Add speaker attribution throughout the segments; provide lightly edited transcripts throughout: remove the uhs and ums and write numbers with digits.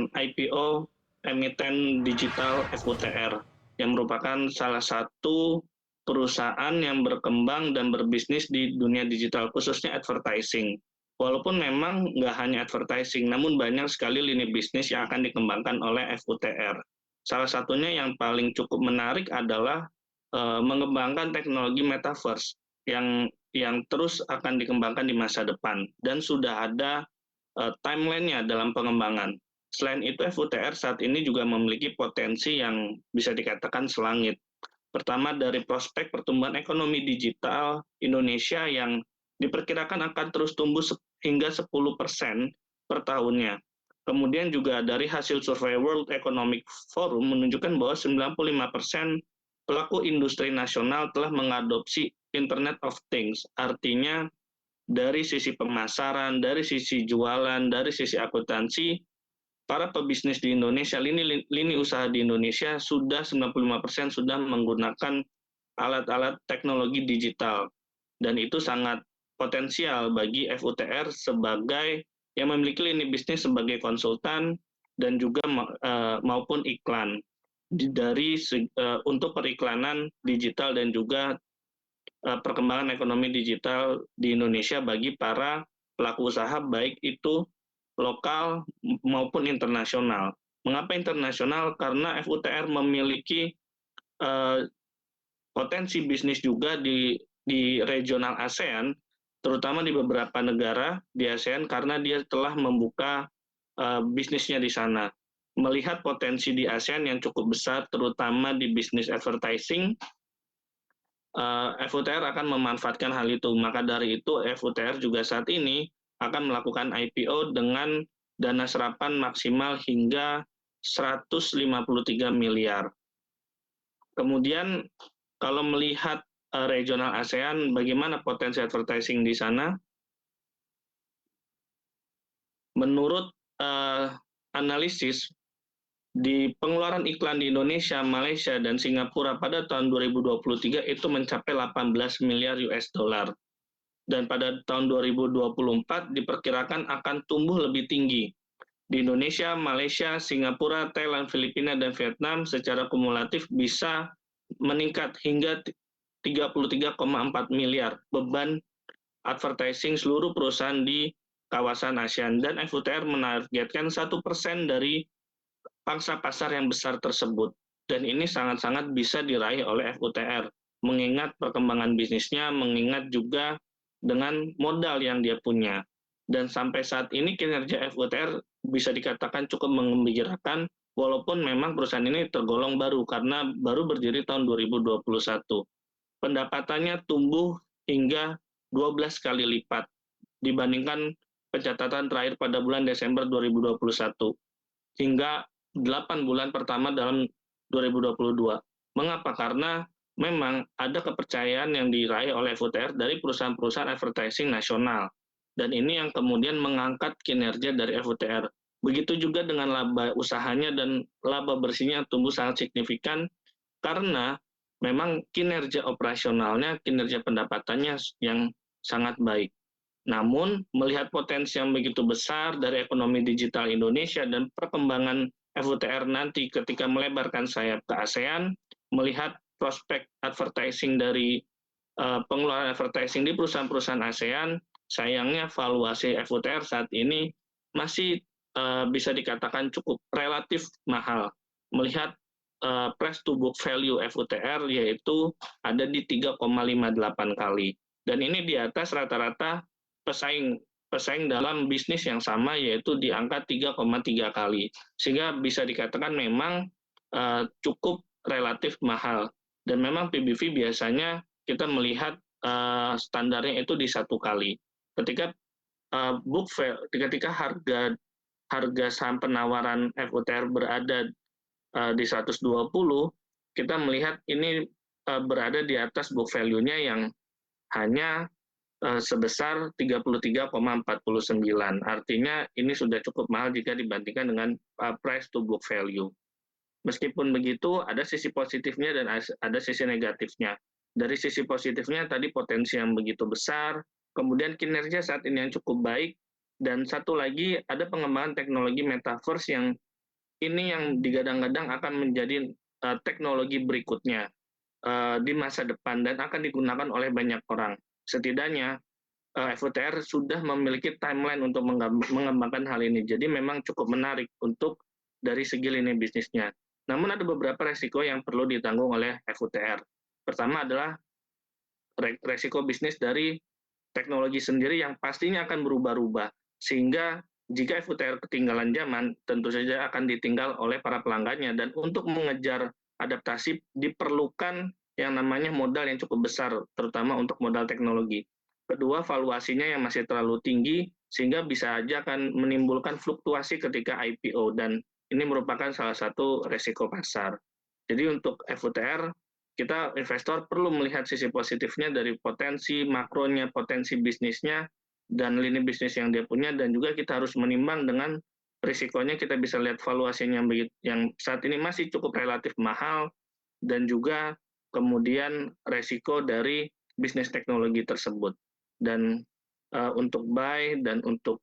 Speaker 1: dengan IPO emiten digital FUTR yang merupakan salah satu perusahaan yang berkembang dan berbisnis di dunia digital, khususnya advertising. Walaupun memang nggak hanya advertising, namun banyak sekali lini bisnis yang akan dikembangkan oleh FUTR. Salah satunya yang paling cukup menarik adalah mengembangkan teknologi metaverse yang terus akan dikembangkan di masa depan dan sudah ada timeline-nya dalam pengembangan. Selain itu, FUTR saat ini juga memiliki potensi yang bisa dikatakan selangit. Pertama, dari prospek pertumbuhan ekonomi digital Indonesia yang diperkirakan akan terus tumbuh hingga 10% per tahunnya. Kemudian juga dari hasil survei World Economic Forum menunjukkan bahwa 95% pelaku industri nasional telah mengadopsi Internet of Things. Artinya dari sisi pemasaran, dari sisi jualan, dari sisi akuntansi, para pebisnis di Indonesia, lini usaha di Indonesia sudah 95% sudah menggunakan alat-alat teknologi digital. Dan itu sangat potensial bagi FUTR sebagai yang memiliki lini bisnis sebagai konsultan dan juga maupun iklan untuk periklanan digital dan juga perkembangan ekonomi digital di Indonesia bagi para pelaku usaha baik itu lokal maupun internasional. Mengapa internasional? Karena FUTR memiliki potensi bisnis juga di regional ASEAN, terutama di beberapa negara di ASEAN karena dia telah membuka bisnisnya di sana. Melihat potensi di ASEAN yang cukup besar, terutama di bisnis advertising, FUTR akan memanfaatkan hal itu. Maka dari itu FUTR juga saat ini akan melakukan IPO dengan dana serapan maksimal hingga 153 miliar. Kemudian kalau melihat regional ASEAN, bagaimana potensi advertising di sana? Menurut analisis, di pengeluaran iklan di Indonesia, Malaysia, dan Singapura pada tahun 2023 itu mencapai 18 miliar US dollar. Dan pada tahun 2024 diperkirakan akan tumbuh lebih tinggi. Di Indonesia, Malaysia, Singapura, Thailand, Filipina, dan Vietnam secara kumulatif bisa meningkat hingga 33,4 miliar beban advertising seluruh perusahaan di kawasan ASEAN. Dan FUTR menargetkan 1% dari pangsa pasar yang besar tersebut. Dan ini sangat-sangat bisa diraih oleh FUTR, mengingat perkembangan bisnisnya, mengingat juga dengan modal yang dia punya. Dan sampai saat ini kinerja FUTR bisa dikatakan cukup menggembirakan, walaupun memang perusahaan ini tergolong baru, karena baru berdiri tahun 2021. Pendapatannya tumbuh hingga 12 kali lipat dibandingkan pencatatan terakhir pada bulan Desember 2021, hingga 8 bulan pertama dalam 2022. Mengapa? Karena memang ada kepercayaan yang diraih oleh FUTR dari perusahaan-perusahaan advertising nasional. Dan ini yang kemudian mengangkat kinerja dari FUTR. Begitu juga dengan laba usahanya dan laba bersihnya tumbuh sangat signifikan karena memang kinerja operasionalnya, kinerja pendapatannya yang sangat baik. Namun, melihat potensi yang begitu besar dari ekonomi digital Indonesia dan perkembangan FUTR nanti ketika melebarkan sayap ke ASEAN, melihat prospek advertising dari pengeluaran advertising di perusahaan-perusahaan ASEAN, sayangnya valuasi FUTR saat ini masih bisa dikatakan cukup relatif mahal. Melihat price to book value FUTR yaitu ada di 3,58 kali. Dan ini di atas rata-rata pesaing dalam bisnis yang sama yaitu di angka 3,3 kali. Sehingga bisa dikatakan memang cukup relatif mahal. Dan memang PBV biasanya kita melihat standarnya itu di 1 kali. Ketika ketika harga saham penawaran FUTR berada di 120, kita melihat ini berada di atas book value-nya yang hanya sebesar 33,49. Artinya ini sudah cukup mahal jika dibandingkan dengan price to book value. Meskipun begitu, ada sisi positifnya dan ada sisi negatifnya. Dari sisi positifnya tadi potensi yang begitu besar, kemudian kinerja saat ini yang cukup baik, dan satu lagi ada pengembangan teknologi metaverse yang ini yang digadang-gadang akan menjadi teknologi berikutnya di masa depan dan akan digunakan oleh banyak orang. Setidaknya FUTR sudah memiliki timeline untuk mengembangkan hal ini. Jadi memang cukup menarik untuk dari segi lini bisnisnya. Namun ada beberapa resiko yang perlu ditanggung oleh FUTR. Pertama adalah resiko bisnis dari teknologi sendiri yang pastinya akan berubah-ubah. Sehingga jika FUTR ketinggalan zaman, tentu saja akan ditinggal oleh para pelanggannya. Dan untuk mengejar adaptasi diperlukan yang namanya modal yang cukup besar, terutama untuk modal teknologi. Kedua, valuasinya yang masih terlalu tinggi, sehingga bisa saja akan menimbulkan fluktuasi ketika IPO, dan ini merupakan salah satu resiko pasar. Jadi untuk FUTR, kita investor perlu melihat sisi positifnya dari potensi makronya, potensi bisnisnya, dan lini bisnis yang dia punya, dan juga kita harus menimbang dengan risikonya. Kita bisa lihat valuasinya yang saat ini masih cukup relatif mahal, dan juga kemudian resiko dari bisnis teknologi tersebut. Dan untuk buy dan untuk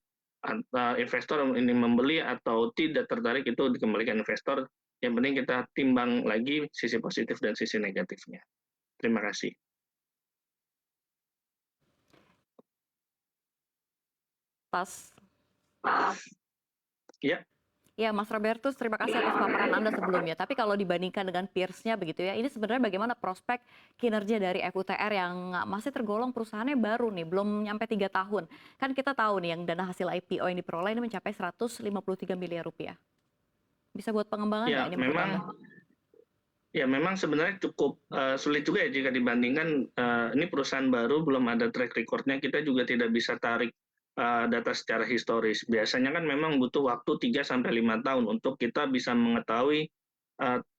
Speaker 1: investor ini membeli atau tidak tertarik itu dikembalikan investor. Yang penting kita timbang lagi sisi positif dan sisi negatifnya. Terima kasih.
Speaker 2: Tas.
Speaker 1: Ya.
Speaker 2: Ya, Mas Robertus, terima kasih atas paparan Anda sebelumnya. Tapi kalau dibandingkan dengan peers-nya begitu ya, ini sebenarnya bagaimana prospek kinerja dari FUTR yang masih tergolong perusahaannya baru nih, belum nyampe 3 tahun. Kan kita tahu nih yang dana hasil IPO yang diperoleh ini mencapai 153 miliar rupiah. Bisa buat pengembangan nggak
Speaker 1: Ya,
Speaker 2: ini menurut Anda?
Speaker 1: memang sebenarnya cukup sulit juga ya jika dibandingkan ini perusahaan baru, belum ada track record-nya, kita juga tidak bisa tarik data secara historis. Biasanya kan memang butuh waktu 3-5 tahun untuk kita bisa mengetahui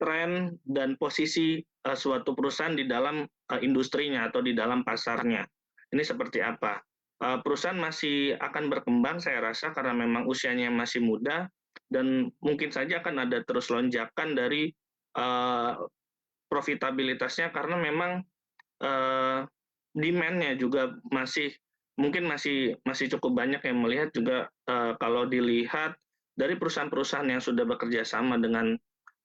Speaker 1: tren dan posisi suatu perusahaan di dalam industrinya atau di dalam pasarnya. Ini seperti apa? Perusahaan masih akan berkembang saya rasa karena memang usianya masih muda, dan mungkin saja akan ada terus lonjakan dari profitabilitasnya karena memang demand-nya juga mungkin masih cukup banyak yang melihat juga. Kalau dilihat dari perusahaan-perusahaan yang sudah bekerja sama dengan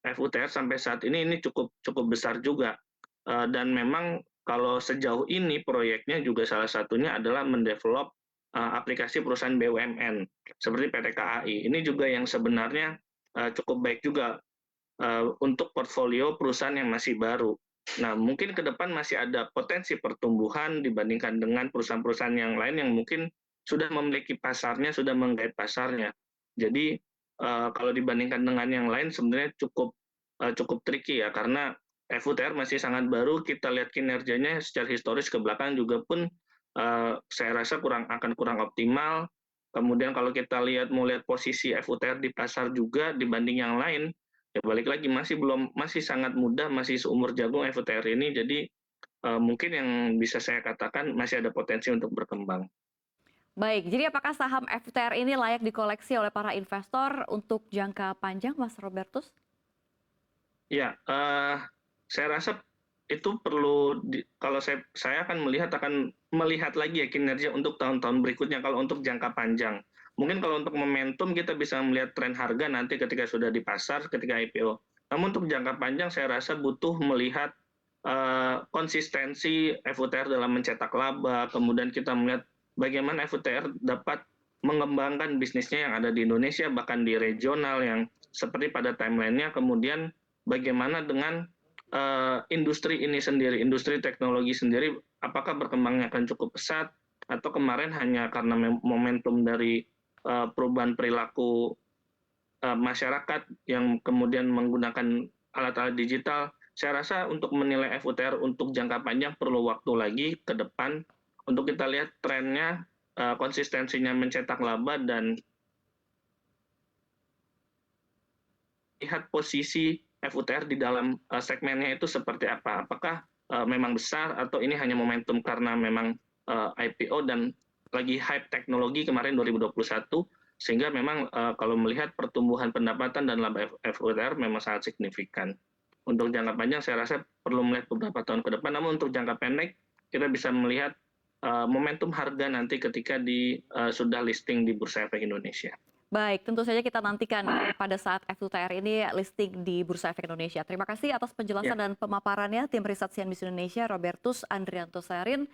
Speaker 1: FUTR sampai saat ini cukup cukup besar juga. Dan memang kalau sejauh ini proyeknya juga salah satunya adalah mendevelop aplikasi perusahaan BUMN seperti PT KAI. Ini juga yang sebenarnya cukup baik juga untuk portfolio perusahaan yang masih baru. Nah, mungkin ke depan masih ada potensi pertumbuhan dibandingkan dengan perusahaan-perusahaan yang lain yang mungkin sudah memiliki pasarnya, sudah menggait pasarnya. Jadi kalau dibandingkan dengan yang lain sebenarnya cukup tricky ya, karena FUTR masih sangat baru. Kita lihat kinerjanya secara historis ke belakang juga pun saya rasa akan kurang optimal. Kemudian kalau kita mau lihat posisi FUTR di pasar juga dibanding yang lain, ya balik lagi masih sangat muda, masih seumur jagung FUTR ini. Jadi mungkin yang bisa saya katakan masih ada potensi untuk berkembang.
Speaker 2: Baik, jadi apakah saham FUTR ini layak dikoleksi oleh para investor untuk jangka panjang, Mas Robertus?
Speaker 1: Ya, saya rasa itu perlu kalau saya akan melihat lagi ya kinerja untuk tahun-tahun berikutnya kalau untuk jangka panjang. Mungkin kalau untuk momentum kita bisa melihat tren harga nanti ketika sudah di pasar, ketika IPO. Namun untuk jangka panjang saya rasa butuh melihat konsistensi FUTR dalam mencetak laba, kemudian kita melihat bagaimana FUTR dapat mengembangkan bisnisnya yang ada di Indonesia, bahkan di regional yang seperti pada timeline-nya, kemudian bagaimana dengan industri ini sendiri, industri teknologi sendiri, apakah berkembangnya akan cukup pesat, atau kemarin hanya karena momentum dari perubahan perilaku masyarakat yang kemudian menggunakan alat-alat digital. Saya rasa untuk menilai FUTR untuk jangka panjang perlu waktu lagi ke depan untuk kita lihat trennya, konsistensinya mencetak laba, dan lihat posisi FUTR di dalam segmennya itu seperti apa. Apakah memang besar atau ini hanya momentum karena memang IPO dan lagi hype teknologi kemarin 2021, sehingga memang kalau melihat pertumbuhan pendapatan dan laba FUTR memang sangat signifikan. Untuk jangka panjang saya rasa perlu melihat beberapa tahun ke depan, namun untuk jangka pendek kita bisa melihat momentum harga nanti ketika sudah listing di Bursa Efek Indonesia.
Speaker 2: Baik, tentu saja kita nantikan pada saat FUTR ini listing di Bursa Efek Indonesia. Terima kasih atas penjelasan
Speaker 1: Ya.
Speaker 2: dan pemaparannya tim riset CNBC Indonesia Robertus Andrianto Sarin.